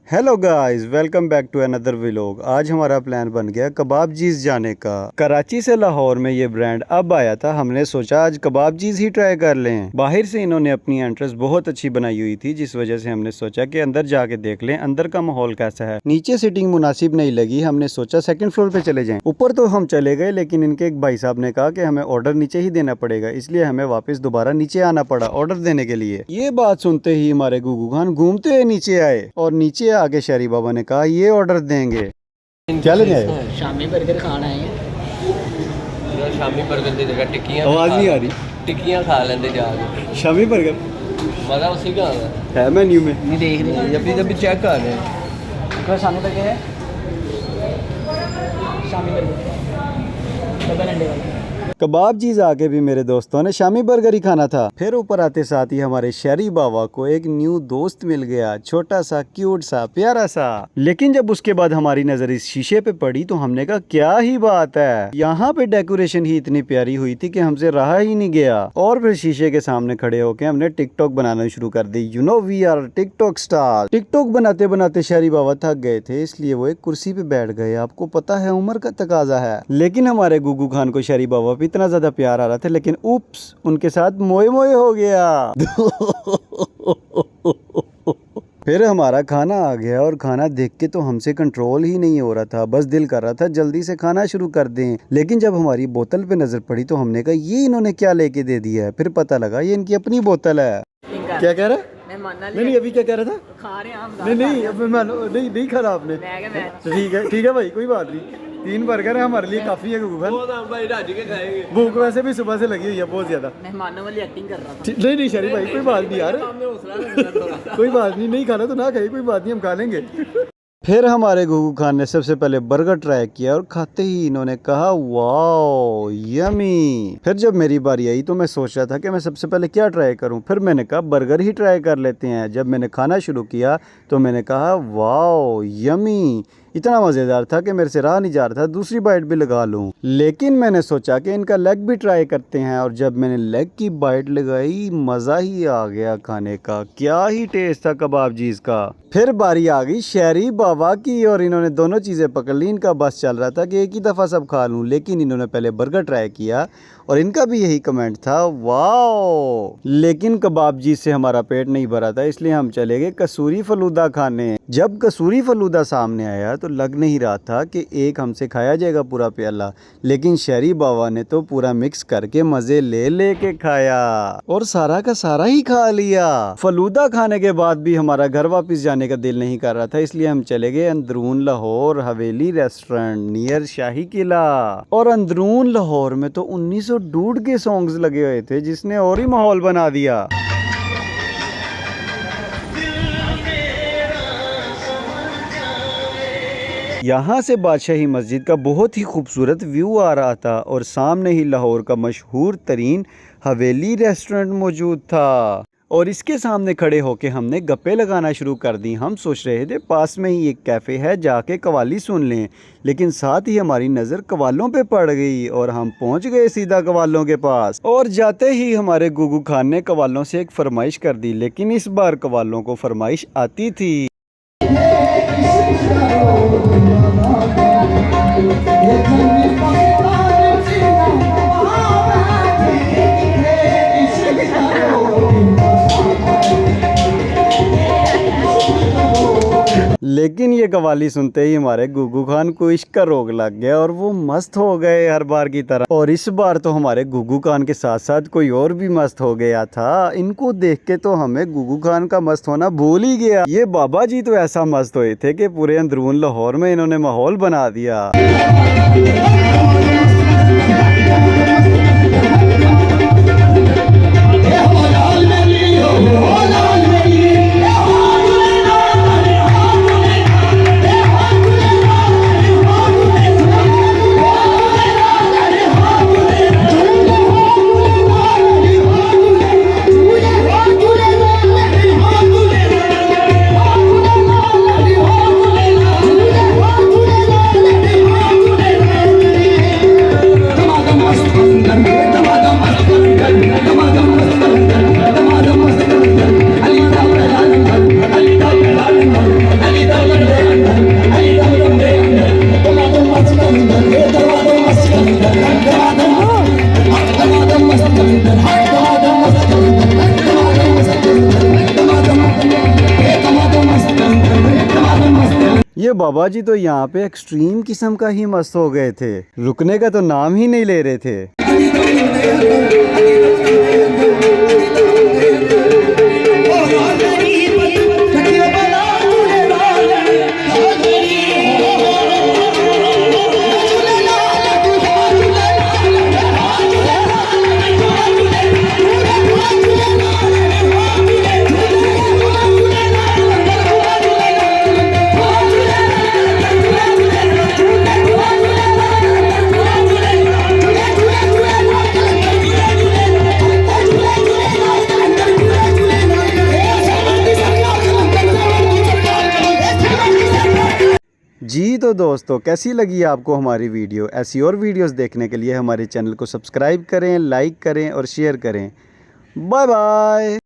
Hello guys, welcome back to another vlog. आज हमारा plan बन गया कबाबजीज जाने का। कराची से लाहौर में ये ब्रांड अब आया था, हमने सोचा आज कबाबजीज ही ट्राई कर लें। बाहर से इन्होंने अपनी एंट्रेंस बहुत अच्छी बनाई हुई थी, जिस वजह से हमने सोचा कि अंदर जाके देख लें अंदर का माहौल कैसा है। नीचे सीटिंग मुनासिब नहीं लगी, हमने सोचा सेकंड फ्लोर पे चले जाएं। ऊपर तो हम चले गए, लेकिन इनके एक भाई साहब ने कहा कि हमें ऑर्डर नीचे ही देना पड़ेगा, इसलिए हमें वापस दोबारा नीचे आना पड़ा ऑर्डर देने के लिए। ये बात सुनते ही हमारे गुगू खान घूमते हुए नीचे आए और नीचे आगे शहरी बाबा ने कहा ये ऑर्डर देंगे। क्या लेने आए? शामी बर्गर खाना है। शामी बर्गर की जगह टिक्कियां आवाज नहीं आ रही। टिक्कियां खा लेंगे जाके, शामी बर्गर मजा उसी का आता है मेन्यू में। नहीं देख रहे है। जब जब चेक कर रहे हैं हैं शामी बर्गर है। शामी बर्गर डबल अंडे वाला। कबाबजीज आके भी मेरे दोस्तों ने शामी बर्गर ही खाना था। फिर ऊपर आते साथ ही हमारे शहरी बाबा को एक न्यू दोस्त मिल गया, छोटा सा क्यूट सा प्यारा सा। लेकिन जब उसके बाद हमारी नजर इस शीशे पे पड़ी तो हमने कहा क्या ही बात है, यहाँ पे डेकोरेशन ही इतनी प्यारी हुई थी कि हमसे रहा ही नहीं गया। और फिर शीशे के सामने खड़े होके हमने टिकटॉक बनाना शुरू कर दी। You know we are TikTok star. TikTok बनाते बनाते शहरी बाबा थक गए थे, इसलिए वो एक कुर्सी पे बैठ गए। आपको पता है उम्र का तकाजा है। लेकिन हमारे गुगू खान को शहरी बाबा पे इतना ज्यादा प्यार आ रहा था, लेकिन उप्स उनके साथ मोए मोए हो गया। फिर हमारा खाना आ गया और खाना देख के तो हमसे कंट्रोल ही नहीं हो रहा था, बस दिल कर रहा था जल्दी से खाना शुरू कर दें। लेकिन जब हमारी बोतल पे नजर पड़ी तो हमने कहा ये इन्होंने क्या लेके दे दिया है। फिर पता लगा ये इनकी अपनी बोतल है। क्या कह रहा है? नहीं अभी क्या कह रहा था? खा रहे हैं हम। नहीं अब नहीं खाना आपने। ठीक है भाई, कोई बात नहीं। 3 बर्गर है हमारे लिए काफी है गुगल। भूख वैसे भी सुबह से लगी हुई है बहुत ज्यादा। मेहमानों वाली एक्टिंग कर रहा था। नहीं शरीफ भाई कोई बात नहीं यार, कोई बात नहीं खाना तो ना खाइए, कोई बात नहीं हम खा लेंगे। फिर हमारे गुगू खान ने सबसे पहले बर्गर ट्राई किया और खाते ही इन्होंने कहा वाओ यमी। फिर जब मेरी बारी आई तो मैं सोच रहा था कि मैं सबसे पहले क्या ट्राई करूं। फिर मैंने कहा बर्गर ही ट्राई कर लेते हैं। जब मैंने खाना शुरू किया तो मैंने कहा वाओ यमी, इतना मज़ेदार था कि मेरे से रहा नहीं जा रहा था दूसरी बाइट भी लगा लूं। लेकिन मैंने सोचा कि इनका लेग भी ट्राई करते हैं, और जब मैंने लेग की बाइट लगाई मज़ा ही आ गया खाने का। क्या ही टेस्ट था कबाबजीज का। फिर बारी आ गई शहरी बाबा की और इन्होंने दोनों चीज़ें पकड़ ली। इनका बस चल रहा था कि एक ही दफ़ा सब खा लूँ, लेकिन इन्होंने पहले बर्गर ट्राई किया और इनका भी यही कमेंट था वाओ। लेकिन कबाबजीज से हमारा पेट नहीं भरा था, इसलिए हम चले गए कसूरी फलूदा खाने। जब कसूरी फलूदा सामने आया तो लग नहीं रहा था कि एक हमसे खाया जाएगा पूरा प्याला, लेकिन शहरी बाबा ने तो पूरा मिक्स करके मज़े ले लेके खाया और सारा का सारा ही खा लिया। फलूदा खाने के बाद भी हमारा घर वापस जाने का दिल नहीं कर रहा था, इसलिए हम चले गए अंदरून लाहौर हवेली रेस्टोरेंट नियर शाही किला। और अंदरून लाहौर में तो 1902 के सॉन्ग्स लगे हुए थे, जिसने और ही माहौल बना दिया। यहाँ से बादशाही मस्जिद का बहुत ही खूबसूरत व्यू आ रहा था और सामने ही लाहौर का मशहूर तरीन हवेली रेस्टोरेंट मौजूद था। और इसके सामने खड़े होके हमने गप्पे लगाना शुरू कर दी। हम सोच रहे थे पास में ही एक कैफ़े है, जाके कवाली सुन लें, लेकिन साथ ही हमारी नज़र कवालों पे पड़ गई और हम पहुंच गए सीधा कवालों के पास। और जाते ही हमारे गुगू खान ने कवालों से एक फरमाइश कर दी, लेकिन इस बार कवालों को फरमाइश आती थी। लेकिन ये कवाली सुनते ही हमारे गुगू खान को इश्क का रोग लग गया और वो मस्त हो गए हर बार की तरह। और इस बार तो हमारे गुगू खान के साथ साथ कोई और भी मस्त हो गया था। इनको देख के तो हमें गुगू खान का मस्त होना भूल ही गया। ये बाबा जी तो ऐसा मस्त हुए थे कि पूरे अंदरून लाहौर में इन्होंने माहौल बना दिया। ये बाबा जी तो यहाँ पे एक्सट्रीम किस्म का ही मस्त हो गए थे, रुकने का तो नाम ही नहीं ले रहे थे। जी तो दोस्तों, कैसी लगी आपको हमारी वीडियो? ऐसी और वीडियोस देखने के लिए हमारे चैनल को सब्सक्राइब करें, लाइक करें और शेयर करें। Bye bye.